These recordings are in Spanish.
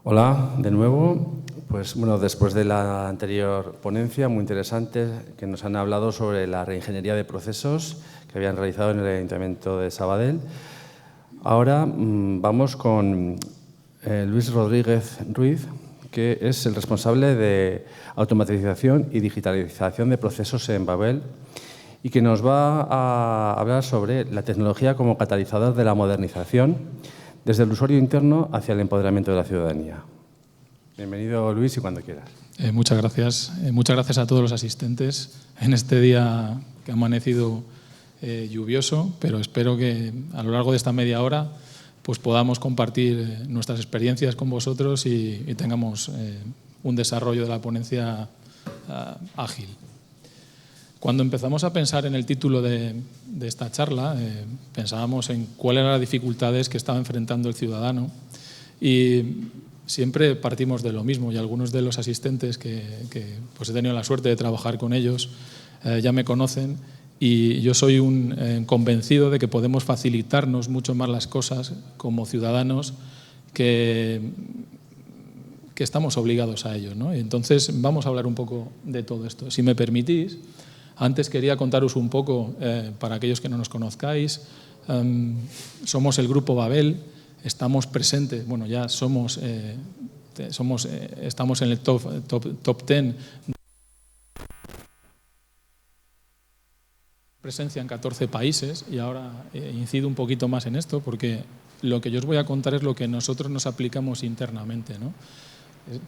Hola, de nuevo. Pues bueno, después de la anterior ponencia, muy interesante, que nos han hablado sobre la reingeniería de procesos que habían realizado en el Ayuntamiento de Sabadell. Ahora vamos con Luis Rodríguez Ruiz, que es el responsable de automatización y digitalización de procesos en Babel y que nos va a hablar sobre la tecnología como catalizador de la modernización desde el usuario interno hacia el empoderamiento de la ciudadanía. Bienvenido, Luis, y cuando quieras. Muchas gracias. Muchas gracias a todos los asistentes en este día que ha amanecido lluvioso, pero espero que a lo largo de esta media hora pues podamos compartir nuestras experiencias con vosotros y tengamos un desarrollo de la ponencia ágil. Cuando empezamos a pensar en el título de esta charla, pensábamos en cuáles eran las dificultades que estaba enfrentando el ciudadano y siempre partimos de lo mismo, y algunos de los asistentes que pues he tenido la suerte de trabajar con ellos ya me conocen, y yo soy un convencido de que podemos facilitarnos mucho más las cosas como ciudadanos que estamos obligados a ello, ¿no? Entonces vamos a hablar un poco de todo esto. Si me permitís, antes quería contaros un poco, para aquellos que no nos conozcáis, somos el Grupo Babel. Estamos presentes, bueno, ya estamos en el top 10. Presencia en 14 países, y ahora incido un poquito más en esto porque lo que yo os voy a contar es lo que nosotros nos aplicamos internamente, ¿no?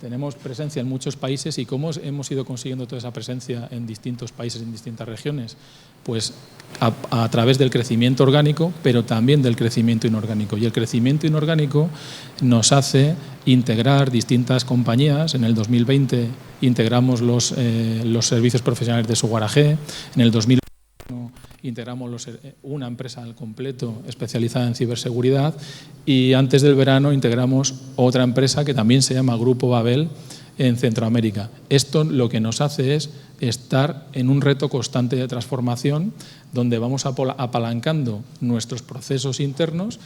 Tenemos presencia en muchos países, y ¿cómo hemos ido consiguiendo toda esa presencia en distintos países, en distintas regiones? Pues a través del crecimiento orgánico, pero también del crecimiento inorgánico. Y el crecimiento inorgánico nos hace integrar distintas compañías. En el 2020 integramos los servicios profesionales de Suguarajé. En el 2021 integramos una empresa al completo especializada en ciberseguridad, y antes del verano integramos otra empresa que también se llama Grupo Babel en Centroamérica. Esto lo que nos hace es estar en un reto constante de transformación, donde vamos apalancando nuestros procesos internos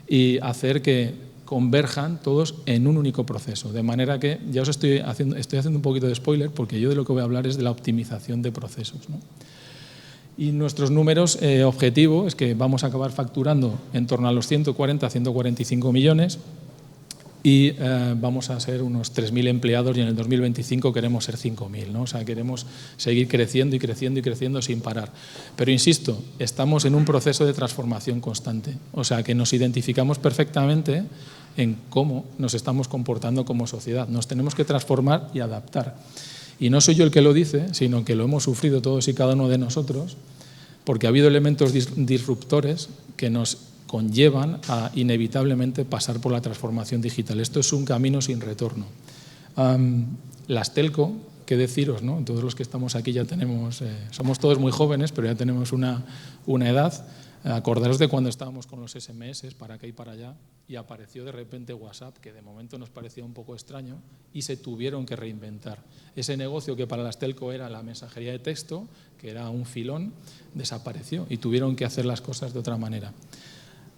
y hacer que converjan todos en un único proceso. De manera que ya os estoy haciendo un poquito de spoiler, porque yo de lo que voy a hablar es de la optimización de procesos, ¿no? Y nuestros números objetivo es que vamos a acabar facturando en torno a los 140 a 145 millones y vamos a ser unos 3.000 empleados, y en el 2025 queremos ser 5.000, ¿no? O sea, queremos seguir creciendo y creciendo y creciendo sin parar. Pero insisto, estamos en un proceso de transformación constante. O sea, que nos identificamos perfectamente en cómo nos estamos comportando como sociedad. Nos tenemos que transformar y adaptar. Y no soy yo el que lo dice, sino que lo hemos sufrido todos y cada uno de nosotros, porque ha habido elementos disruptores que nos conllevan a inevitablemente pasar por la transformación digital. Esto es un camino sin retorno. Las telco, qué deciros, ¿no? Todos los que estamos aquí ya tenemos, somos todos muy jóvenes, pero ya tenemos una edad. Acordaros de cuando estábamos con los SMS para acá y para allá, y apareció de repente WhatsApp, que de momento nos parecía un poco extraño, y se tuvieron que reinventar. Ese negocio que para las telco era la mensajería de texto, que era un filón, desapareció y tuvieron que hacer las cosas de otra manera.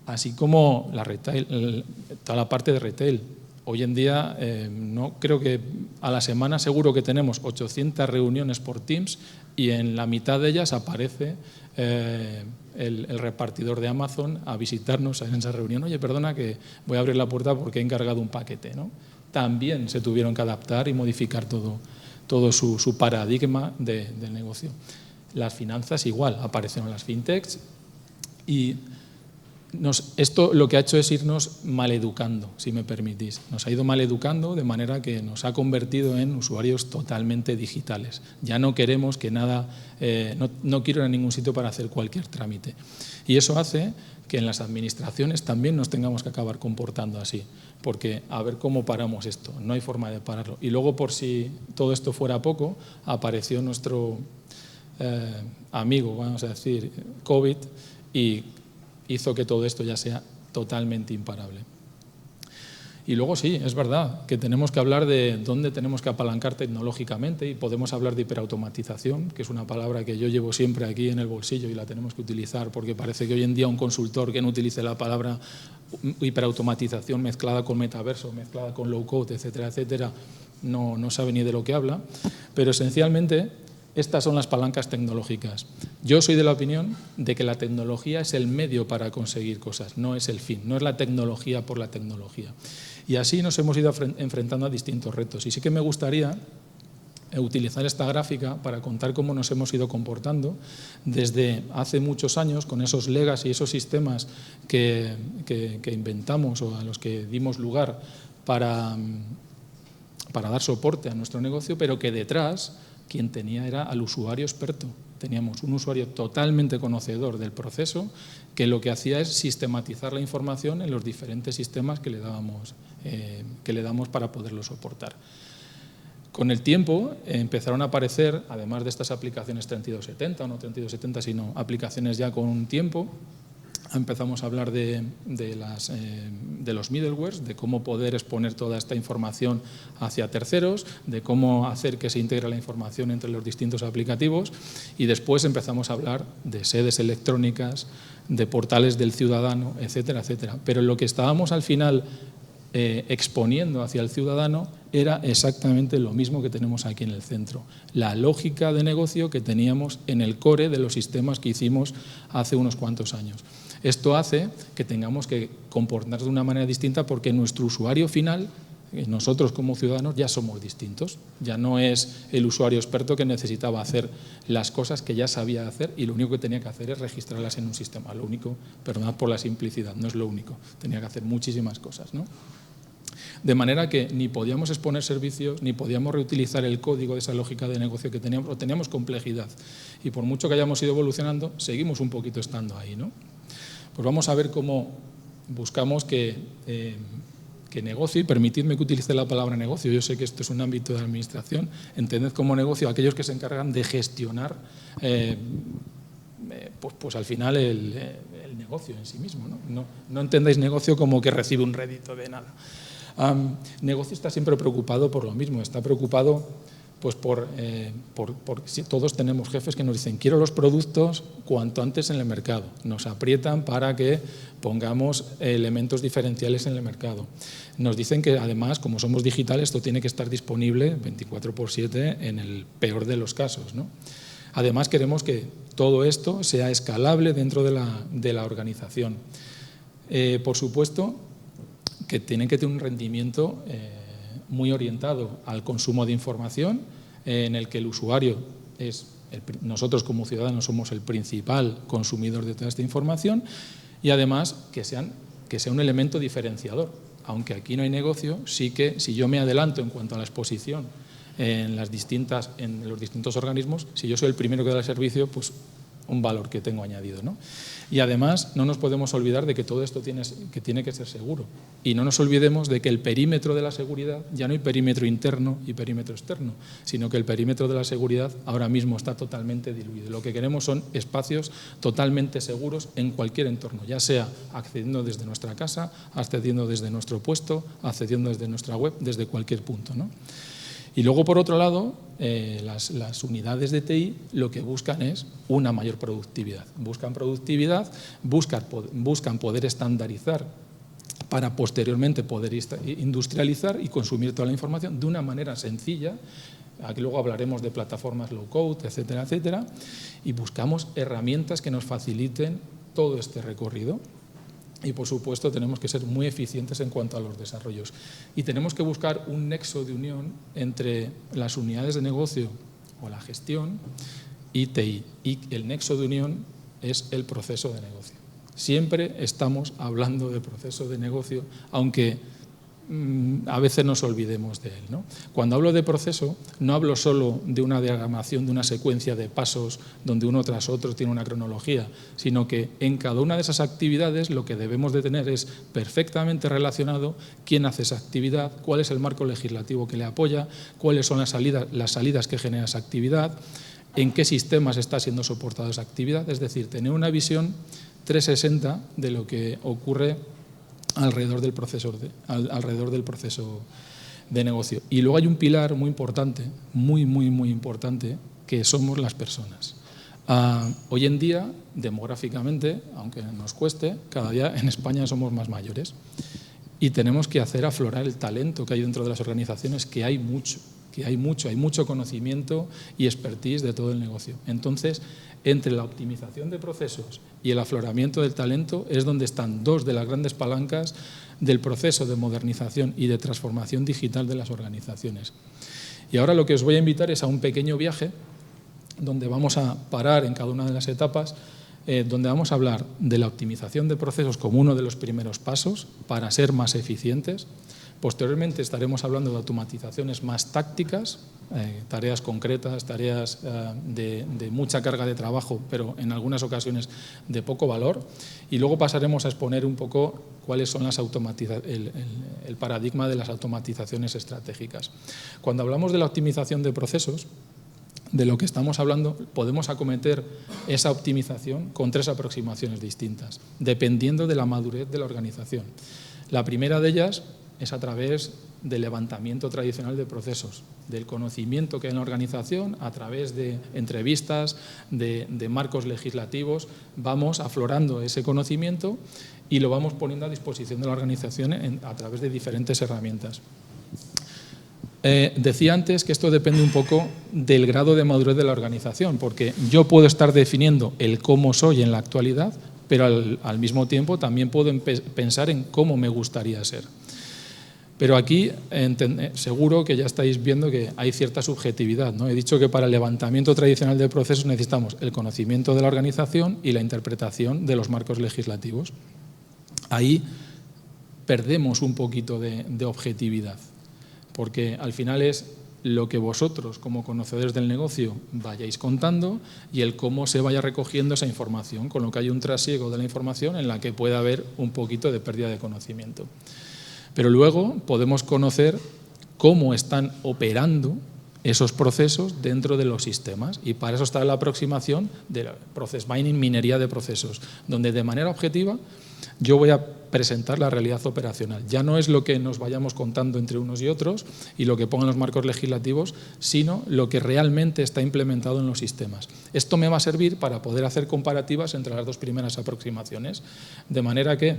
Así como la retail, toda la parte de retail. Hoy en día, no creo que a la semana seguro que tenemos 800 reuniones por Teams, y en la mitad de ellas aparece el repartidor de Amazon a visitarnos en esa reunión. Oye, perdona que voy a abrir la puerta porque he encargado un paquete, ¿no? También se tuvieron que adaptar y modificar todo su paradigma del negocio. Las finanzas igual, aparecieron las fintechs, y esto lo que ha hecho es irnos maleducando, si me permitís. Nos ha ido maleducando de manera que nos ha convertido en usuarios totalmente digitales. Ya no queremos que nada, no quiero ir a ningún sitio para hacer cualquier trámite. Y eso hace que en las administraciones también nos tengamos que acabar comportando así, porque a ver cómo paramos esto, no hay forma de pararlo. Y luego, por si todo esto fuera poco, apareció nuestro amigo, vamos a decir, COVID, y hizo que todo esto ya sea totalmente imparable. Y luego sí, es verdad que tenemos que hablar de dónde tenemos que apalancar tecnológicamente y podemos hablar de hiperautomatización, que es una palabra que yo llevo siempre aquí en el bolsillo y la tenemos que utilizar porque parece que hoy en día un consultor que no utilice la palabra hiperautomatización mezclada con metaverso, mezclada con low code, etcétera, etcétera, no sabe ni de lo que habla. Pero esencialmente estas son las palancas tecnológicas. Yo soy de la opinión de que la tecnología es el medio para conseguir cosas, no es el fin, no es la tecnología por la tecnología. Y así nos hemos ido enfrentando a distintos retos. Y sí que me gustaría utilizar esta gráfica para contar cómo nos hemos ido comportando desde hace muchos años con esos legacy y esos sistemas que inventamos o a los que dimos lugar para dar soporte a nuestro negocio, pero que detrás quien tenía era al usuario experto. Teníamos un usuario totalmente conocedor del proceso que lo que hacía es sistematizar la información en los diferentes sistemas que le damos para poderlo soportar. Con el tiempo empezaron a aparecer, además de estas aplicaciones 3270 o no 3270, sino aplicaciones ya con un tiempo, empezamos a hablar de los middlewares, de cómo poder exponer toda esta información hacia terceros, de cómo hacer que se integre la información entre los distintos aplicativos y después empezamos a hablar de sedes electrónicas, de portales del ciudadano, etcétera, etcétera. Pero lo que estábamos al final exponiendo hacia el ciudadano era exactamente lo mismo que tenemos aquí en el centro. La lógica de negocio que teníamos en el core de los sistemas que hicimos hace unos cuantos años. Esto hace que tengamos que comportarnos de una manera distinta porque nuestro usuario final, nosotros como ciudadanos, ya somos distintos. Ya no es el usuario experto que necesitaba hacer las cosas que ya sabía hacer y lo único que tenía que hacer es registrarlas en un sistema. Lo único, perdonad por la simplicidad, no es lo único. Tenía que hacer muchísimas cosas, ¿no? De manera que ni podíamos exponer servicios, ni podíamos reutilizar el código de esa lógica de negocio que teníamos, o teníamos complejidad. Y por mucho que hayamos ido evolucionando, seguimos un poquito estando ahí, ¿no? Pues vamos a ver cómo buscamos que negocio, y permitidme que utilice la palabra negocio, yo sé que esto es un ámbito de administración, entended como negocio aquellos que se encargan de gestionar pues al final el negocio en sí mismo, ¿no? No entendáis negocio como que recibe un rédito de nada. Negocio está siempre preocupado por lo mismo, está preocupado pues si todos tenemos jefes que nos dicen quiero los productos cuanto antes en el mercado, nos aprietan para que pongamos elementos diferenciales en el mercado. Nos dicen que además, como somos digitales, esto tiene que estar disponible 24/7 en el peor de los casos, ¿no? Además queremos que todo esto sea escalable dentro de la organización. Por supuesto que tienen que tener un rendimiento muy orientado al consumo de información, en el que el usuario nosotros como ciudadanos somos el principal consumidor de toda esta información y además que sea un elemento diferenciador. Aunque aquí no hay negocio, sí que si yo me adelanto en cuanto a la exposición en los distintos organismos, si yo soy el primero que da el servicio, pues un valor que tengo añadido, ¿no? Y además no nos podemos olvidar de que todo esto tiene que ser seguro. Y no nos olvidemos de que el perímetro de la seguridad, ya no hay perímetro interno y perímetro externo, sino que el perímetro de la seguridad ahora mismo está totalmente diluido. Lo que queremos son espacios totalmente seguros en cualquier entorno, ya sea accediendo desde nuestra casa, accediendo desde nuestro puesto, accediendo desde nuestra web, desde cualquier punto, ¿no? Y luego, por otro lado, las unidades de TI lo que buscan es una mayor productividad. Buscan productividad, buscan poder estandarizar para posteriormente poder industrializar y consumir toda la información de una manera sencilla. Aquí luego hablaremos de plataformas low code, etcétera, etcétera. Y buscamos herramientas que nos faciliten todo este recorrido. Y, por supuesto, tenemos que ser muy eficientes en cuanto a los desarrollos. Y tenemos que buscar un nexo de unión entre las unidades de negocio o la gestión y TI. Y el nexo de unión es el proceso de negocio. Siempre estamos hablando de proceso de negocio, aunque a veces nos olvidemos de él, ¿no? Cuando hablo de proceso, no hablo solo de una diagramación, de una secuencia de pasos donde uno tras otro tiene una cronología, sino que en cada una de esas actividades lo que debemos de tener es perfectamente relacionado quién hace esa actividad, cuál es el marco legislativo que le apoya, cuáles son las salidas que genera esa actividad, en qué sistemas está siendo soportada esa actividad, es decir, tener una visión 360 de lo que ocurre alrededor del proceso de negocio. Y luego hay un pilar muy importante, muy importante, que somos las personas. Hoy en día, demográficamente, aunque nos cueste, cada día en España somos más mayores y tenemos que hacer aflorar el talento que hay dentro de las organizaciones, que hay mucho conocimiento y expertise de todo el negocio. Entonces, entre la optimización de procesos y el afloramiento del talento es donde están dos de las grandes palancas del proceso de modernización y de transformación digital de las organizaciones. Y ahora lo que os voy a invitar es a un pequeño viaje donde vamos a parar en cada una de las etapas, donde vamos a hablar de la optimización de procesos como uno de los primeros pasos para ser más eficientes. Posteriormente estaremos hablando de automatizaciones más tácticas, tareas concretas, tareas de mucha carga de trabajo, pero en algunas ocasiones de poco valor. Y luego pasaremos a exponer un poco cuáles son el paradigma de las automatizaciones estratégicas. Cuando hablamos de la optimización de procesos, de lo que estamos hablando, podemos acometer esa optimización con tres aproximaciones distintas, dependiendo de la madurez de la organización. La primera de ellas es a través del levantamiento tradicional de procesos, del conocimiento que hay en la organización, a través de entrevistas, de marcos legislativos, vamos aflorando ese conocimiento y lo vamos poniendo a disposición de la organización a través de diferentes herramientas. Decía antes que esto depende un poco del grado de madurez de la organización, porque yo puedo estar definiendo el cómo soy en la actualidad, pero al mismo tiempo también puedo pensar en cómo me gustaría ser. Pero aquí seguro que ya estáis viendo que hay cierta subjetividad, ¿no? He dicho que para el levantamiento tradicional de procesos necesitamos el conocimiento de la organización y la interpretación de los marcos legislativos. Ahí perdemos un poquito de objetividad, porque al final es lo que vosotros, como conocedores del negocio, vayáis contando y el cómo se vaya recogiendo esa información, con lo que hay un trasiego de la información en la que puede haber un poquito de pérdida de conocimiento. Pero luego podemos conocer cómo están operando esos procesos dentro de los sistemas, y para eso está la aproximación de Process Mining, minería de procesos, donde de manera objetiva yo voy a presentar la realidad operacional. Ya no es lo que nos vayamos contando entre unos y otros y lo que pongan los marcos legislativos, sino lo que realmente está implementado en los sistemas. Esto me va a servir para poder hacer comparativas entre las dos primeras aproximaciones, de manera que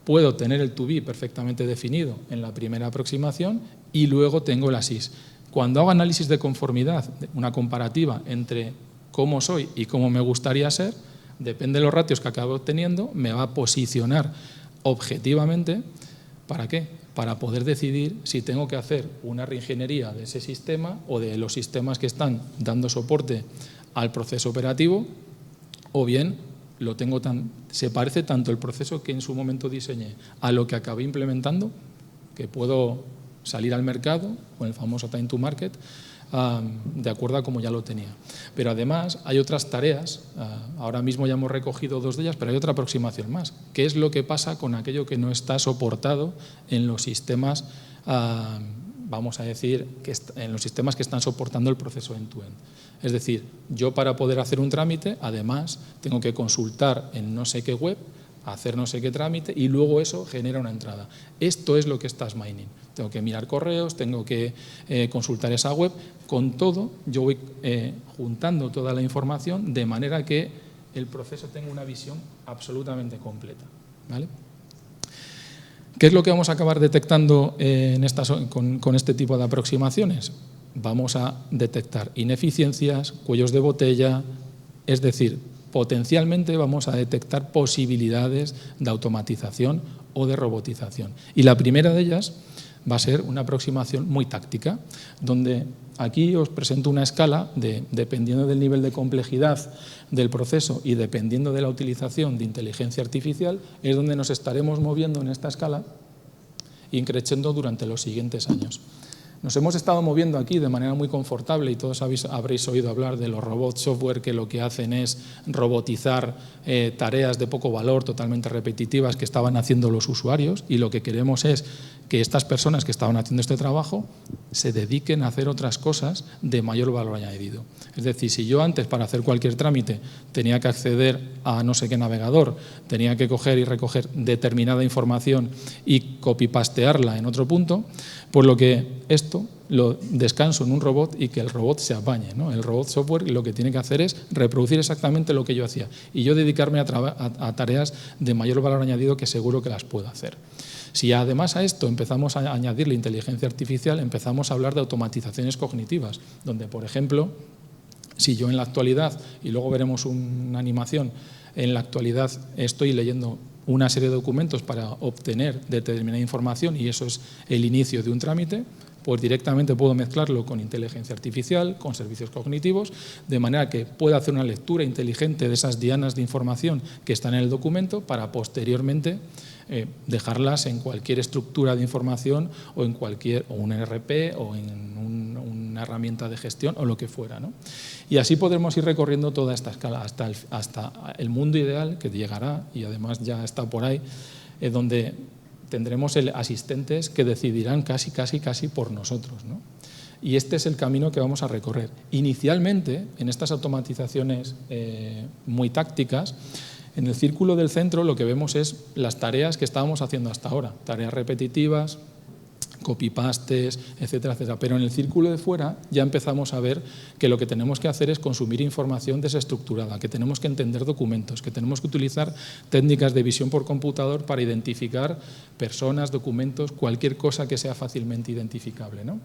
puedo tener el to be perfectamente definido en la primera aproximación y luego tengo el as is. Cuando hago análisis de conformidad, una comparativa entre cómo soy y cómo me gustaría ser, depende de los ratios que acabe obteniendo, me va a posicionar objetivamente. ¿Para qué? Para poder decidir si tengo que hacer una reingeniería de ese sistema o de los sistemas que están dando soporte al proceso operativo, o bien se parece tanto el proceso que en su momento diseñé a lo que acabé implementando, que puedo salir al mercado con el famoso time to market, de acuerdo a como ya lo tenía. Pero además hay otras tareas, ahora mismo ya hemos recogido dos de ellas, pero hay otra aproximación más. ¿Qué es lo que pasa con aquello que no está soportado en los sistemas, vamos a decir, en los sistemas que están soportando el proceso end-to-end? Es decir, yo para poder hacer un trámite, además, tengo que consultar en no sé qué web, hacer no sé qué trámite y luego eso genera una entrada. Esto es lo que está mining. Tengo que mirar correos, tengo que consultar esa web. Con todo, yo voy juntando toda la información de manera que el proceso tenga una visión absolutamente completa, ¿vale? ¿Qué es lo que vamos a acabar detectando con este tipo de aproximaciones? Vamos a detectar ineficiencias, cuellos de botella, es decir, potencialmente vamos a detectar posibilidades de automatización o de robotización. Y la primera de ellas va a ser una aproximación muy táctica, donde aquí os presento una escala dependiendo del nivel de complejidad del proceso y dependiendo de la utilización de inteligencia artificial, es donde nos estaremos moviendo en esta escala y creciendo durante los siguientes años. Nos hemos estado moviendo aquí de manera muy confortable y todos habréis oído hablar de los robots software que lo que hacen es robotizar tareas de poco valor, totalmente repetitivas que estaban haciendo los usuarios, y lo que queremos es que estas personas que estaban haciendo este trabajo se dediquen a hacer otras cosas de mayor valor añadido. Es decir, si yo antes para hacer cualquier trámite tenía que acceder a no sé qué navegador, tenía que coger y recoger determinada información y copy-pastearla en otro punto, pues esto lo descanso en un robot y que el robot se apañe, ¿no? El robot software lo que tiene que hacer es reproducir exactamente lo que yo hacía y yo dedicarme a tareas de mayor valor añadido que seguro que las puedo hacer. Si además a esto empezamos a añadirle inteligencia artificial, empezamos a hablar de automatizaciones cognitivas, donde, por ejemplo, si yo en la actualidad, y luego veremos una animación, en la actualidad estoy leyendo una serie de documentos para obtener determinada información y eso es el inicio de un trámite, pues directamente puedo mezclarlo con inteligencia artificial, con servicios cognitivos, de manera que pueda hacer una lectura inteligente de esas dianas de información que están en el documento para posteriormente dejarlas en cualquier estructura de información o en un ERP o en una herramienta de gestión o lo que fuera, ¿no? Y así podremos ir recorriendo toda esta escala hasta el mundo ideal que llegará, y además ya está por ahí, donde tendremos asistentes que decidirán casi por nosotros, ¿no? Y este es el camino que vamos a recorrer. Inicialmente, en estas automatizaciones muy tácticas, en el círculo del centro lo que vemos es las tareas que estábamos haciendo hasta ahora, tareas repetitivas, copy-pastes, etcétera, etcétera. Pero en el círculo de fuera ya empezamos a ver que lo que tenemos que hacer es consumir información desestructurada, que tenemos que entender documentos, que tenemos que utilizar técnicas de visión por computador para identificar personas, documentos, cualquier cosa que sea fácilmente identificable, ¿no?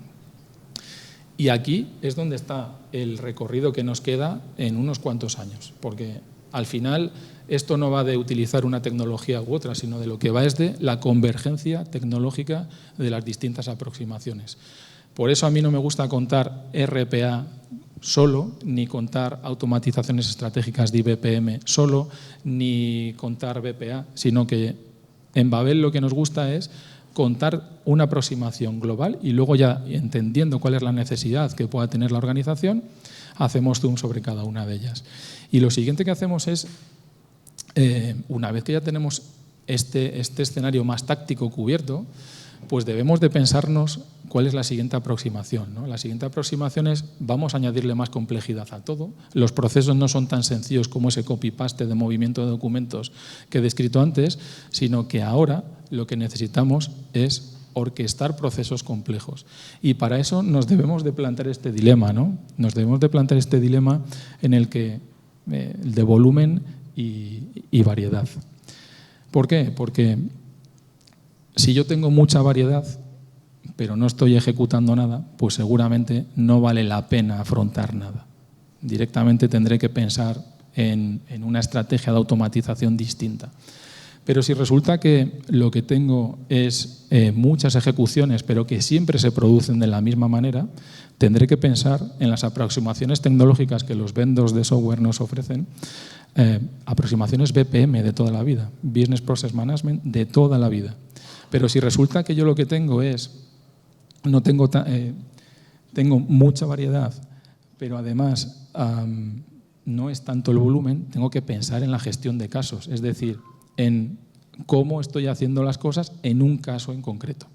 Y aquí es donde está el recorrido que nos queda en unos cuantos años, porque al final esto no va de utilizar una tecnología u otra, sino de lo que va es de la convergencia tecnológica de las distintas aproximaciones. Por eso a mí no me gusta contar RPA solo, ni contar automatizaciones estratégicas de IBPM solo, ni contar BPA, sino que en Babel lo que nos gusta es contar una aproximación global y luego ya entendiendo cuál es la necesidad que pueda tener la organización, hacemos zoom sobre cada una de ellas. Y lo siguiente que hacemos es, una vez que ya tenemos este escenario más táctico cubierto, pues debemos de pensarnos cuál es la siguiente aproximación, ¿no? La siguiente aproximación es, vamos a añadirle más complejidad a todo. Los procesos no son tan sencillos como ese copy-paste de movimiento de documentos que he descrito antes, sino que ahora lo que necesitamos es orquestar procesos complejos. Y para eso nos debemos de plantear este dilema, ¿no? Nos debemos de plantear este dilema en el que de volumen y variedad. ¿Por qué? Porque si yo tengo mucha variedad, pero no estoy ejecutando nada, pues seguramente no vale la pena afrontar nada. Directamente tendré que pensar en una estrategia de automatización distinta. Pero si resulta que lo que tengo es muchas ejecuciones, pero que siempre se producen de la misma manera, tendré que pensar en las aproximaciones tecnológicas que los vendors de software nos ofrecen, aproximaciones BPM de toda la vida, Business Process Management de toda la vida. Pero si resulta que yo lo que tengo tengo mucha variedad, pero además no es tanto el volumen, tengo que pensar en la gestión de casos, es decir, en cómo estoy haciendo las cosas en un caso en concreto.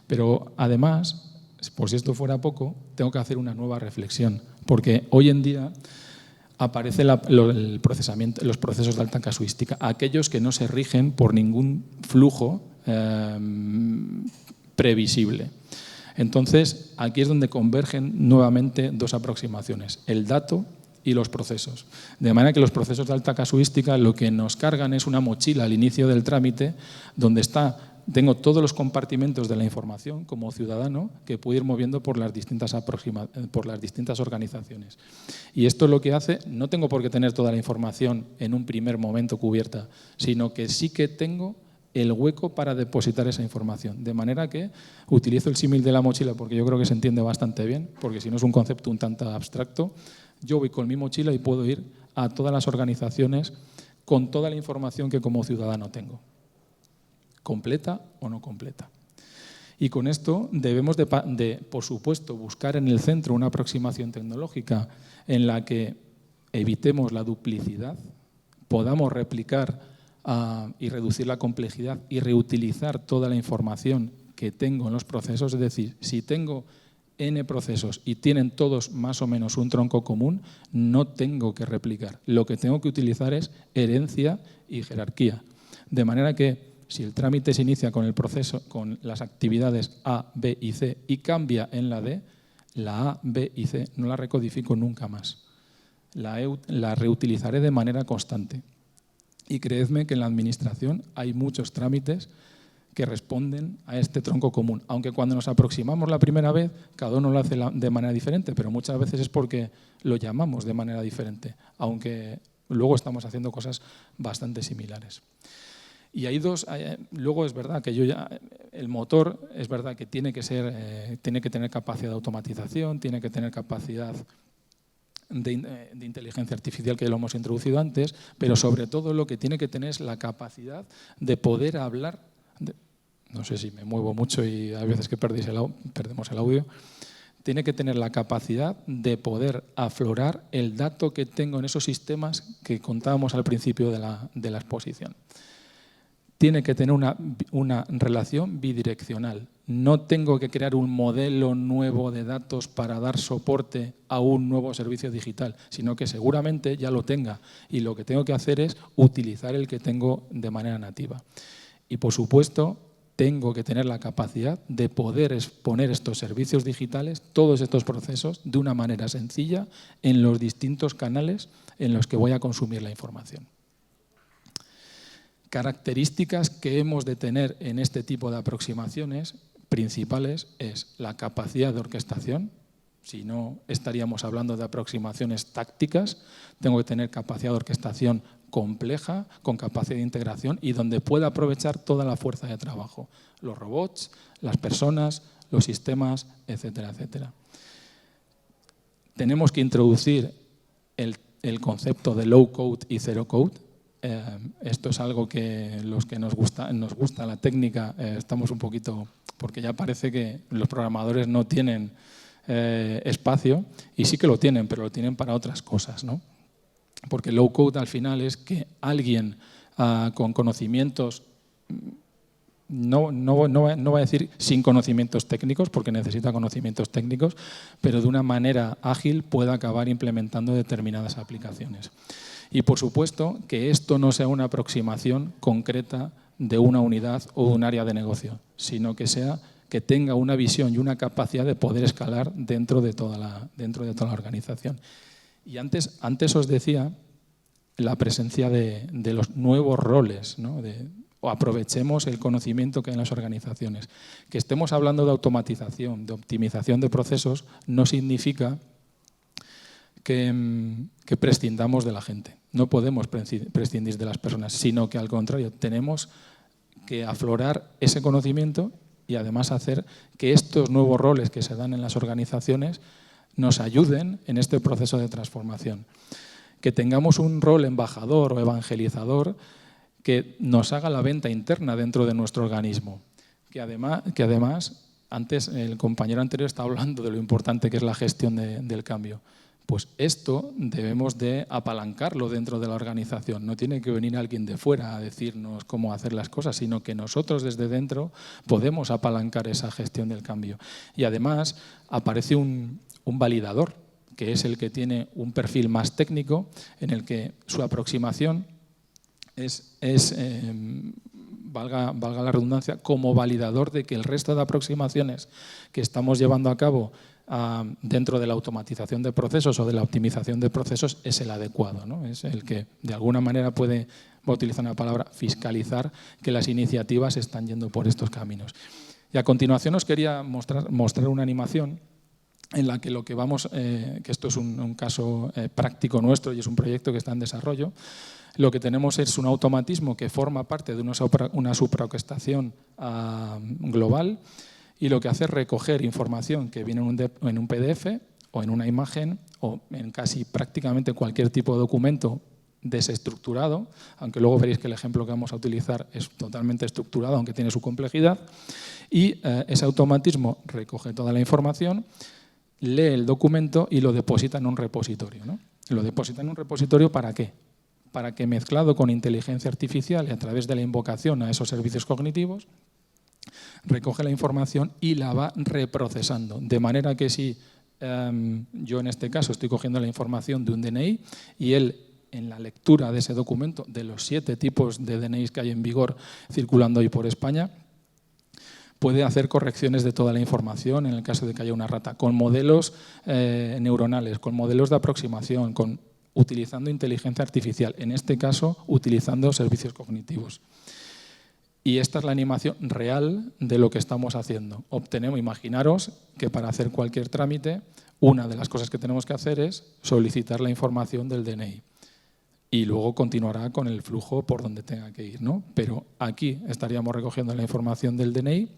Pero además, por si esto fuera poco, tengo que hacer una nueva reflexión, porque hoy en día aparece los procesos de alta casuística, aquellos que no se rigen por ningún flujo previsible. Entonces, aquí es donde convergen nuevamente dos aproximaciones, el dato y los procesos. De manera que los procesos de alta casuística lo que nos cargan es una mochila al inicio del trámite donde tengo todos los compartimentos de la información como ciudadano que puedo ir moviendo por las distintas organizaciones. Y esto lo que hace, no tengo por qué tener toda la información en un primer momento cubierta, sino que sí que tengo el hueco para depositar esa información. De manera que utilizo el símil de la mochila porque yo creo que se entiende bastante bien, porque si no es un concepto un tanto abstracto. Yo voy con mi mochila y puedo ir a todas las organizaciones con toda la información que como ciudadano tengo, completa o no completa. Y con esto debemos de, por supuesto, buscar en el centro una aproximación tecnológica en la que evitemos la duplicidad, podamos replicar y reducir la complejidad y reutilizar toda la información que tengo en los procesos, es decir, si tengo N procesos y tienen todos más o menos un tronco común, no tengo que replicar. Lo que tengo que utilizar es herencia y jerarquía. De manera que si el trámite se inicia con el proceso, con las actividades A, B y C y cambia en la D, la A, B y C no la recodifico nunca más. La reutilizaré de manera constante. Y creedme que en la administración hay muchos trámites que responden a este tronco común. Aunque cuando nos aproximamos la primera vez, cada uno lo hace de manera diferente, pero muchas veces es porque lo llamamos de manera diferente, aunque luego estamos haciendo cosas bastante similares. Y hay dos, luego es verdad que el motor es verdad que tiene que tener capacidad de automatización, tiene que tener capacidad de inteligencia artificial, que lo hemos introducido antes, pero sobre todo lo que tiene que tener es la capacidad de poder hablar. No sé si me muevo mucho y hay veces que perdemos el audio. Tiene que tener la capacidad de poder aflorar el dato que tengo en esos sistemas que contábamos al principio de la exposición. Tiene que tener una relación bidireccional. No tengo que crear un modelo nuevo de datos para dar soporte a un nuevo servicio digital, sino que seguramente ya lo tenga y lo que tengo que hacer es utilizar el que tengo de manera nativa. Y por supuesto, tengo que tener la capacidad de poder exponer estos servicios digitales, todos estos procesos, de una manera sencilla en los distintos canales en los que voy a consumir la información. Características que hemos de tener en este tipo de aproximaciones principales es la capacidad de orquestación. Si no, estaríamos hablando de aproximaciones tácticas. Tengo que tener capacidad de orquestación compleja, con capacidad de integración y donde pueda aprovechar toda la fuerza de trabajo. Los robots, las personas, los sistemas, etcétera, etcétera. Tenemos que introducir el concepto de low code y zero code. Esto es algo que los que nos gusta la técnica estamos un poquito, porque ya parece que los programadores no tienen espacio, y sí que lo tienen, pero lo tienen para otras cosas, ¿no? Porque low code al final es que alguien con conocimientos, no voy a decir sin conocimientos técnicos, porque necesita conocimientos técnicos, pero de una manera ágil pueda acabar implementando determinadas aplicaciones. Y por supuesto que esto no sea una aproximación concreta de una unidad o de un área de negocio, sino que tenga una visión y una capacidad de poder escalar dentro de toda la organización. Y antes os decía la presencia de los nuevos roles, ¿no? O aprovechemos el conocimiento que hay en las organizaciones. Que estemos hablando de automatización, de optimización de procesos, no significa que prescindamos de la gente. No podemos prescindir de las personas, sino que al contrario, tenemos que aflorar ese conocimiento y además hacer que estos nuevos roles que se dan en las organizaciones nos ayuden en este proceso de transformación. Que tengamos un rol embajador o evangelizador que nos haga la venta interna dentro de nuestro organismo. Que además, antes el compañero anterior estaba hablando de lo importante que es la gestión del cambio. Pues esto debemos de apalancarlo dentro de la organización. No tiene que venir alguien de fuera a decirnos cómo hacer las cosas, sino que nosotros desde dentro podemos apalancar esa gestión del cambio. Y además aparece un validador, que es el que tiene un perfil más técnico, en el que su aproximación valga la redundancia, como validador de que el resto de aproximaciones que estamos llevando a cabo dentro de la automatización de procesos o de la optimización de procesos es el adecuado, ¿no? Es el que de alguna manera voy a utilizar una palabra, fiscalizar que las iniciativas están yendo por estos caminos. Y a continuación os quería mostrar una animación en la que que esto es un caso práctico nuestro y es un proyecto que está en desarrollo. Lo que tenemos es un automatismo que forma parte de una supraorquestación global, y lo que hace es recoger información que viene en un PDF o en una imagen o en casi prácticamente cualquier tipo de documento desestructurado, aunque luego veréis que el ejemplo que vamos a utilizar es totalmente estructurado, aunque tiene su complejidad, y ese automatismo recoge toda la información, lee el documento y lo deposita en un repositorio, ¿no? ¿Lo deposita en un repositorio para qué? Para que mezclado con inteligencia artificial y a través de la invocación a esos servicios cognitivos, recoge la información y la va reprocesando. De manera que si yo en este caso estoy cogiendo la información de un DNI y él, en la lectura de ese documento, de los 7 tipos de DNIs que hay en vigor circulando hoy por España, puede hacer correcciones de toda la información en el caso de que haya una rata, con modelos neuronales, con modelos de aproximación, utilizando inteligencia artificial, en este caso utilizando servicios cognitivos. Y esta es la animación real de lo que estamos haciendo. Imaginaros que para hacer cualquier trámite, una de las cosas que tenemos que hacer es solicitar la información del DNI. Y luego continuará con el flujo por donde tenga que ir, ¿no? Pero aquí estaríamos recogiendo la información del DNI,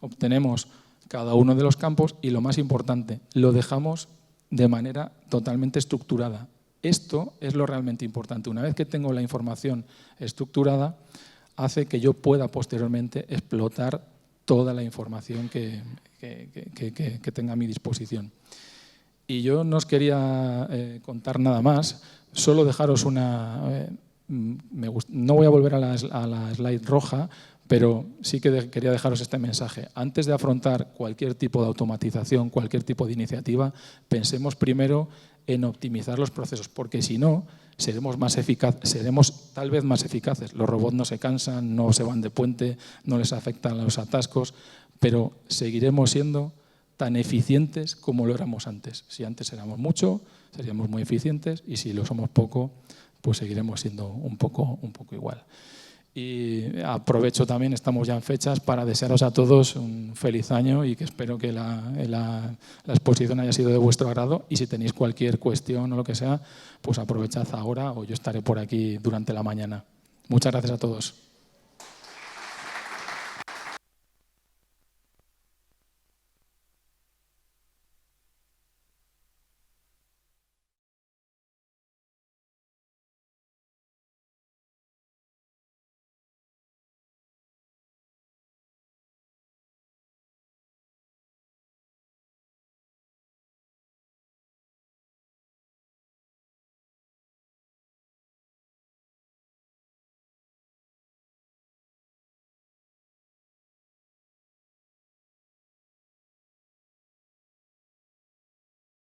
obtenemos cada uno de los campos y, lo más importante, lo dejamos de manera totalmente estructurada. Esto es lo realmente importante. Una vez que tengo la información estructurada, hace que yo pueda posteriormente explotar toda la información que tenga a mi disposición. Y yo no os quería contar nada más, solo dejaros una... no voy a volver a la slide roja, pero sí que quería dejaros este mensaje. Antes de afrontar cualquier tipo de automatización, cualquier tipo de iniciativa, pensemos primero en optimizar los procesos, porque si no, seremos tal vez más eficaces. Los robots no se cansan, no se van de puente, no les afectan los atascos, pero seguiremos siendo tan eficientes como lo éramos antes. Si antes éramos mucho, seríamos muy eficientes, y si lo somos poco, pues seguiremos siendo un poco igual. Y aprovecho también, estamos ya en fechas, para desearos a todos un feliz año y que espero que la exposición haya sido de vuestro agrado, y si tenéis cualquier cuestión o lo que sea, pues aprovechad ahora o yo estaré por aquí durante la mañana. Muchas gracias a todos.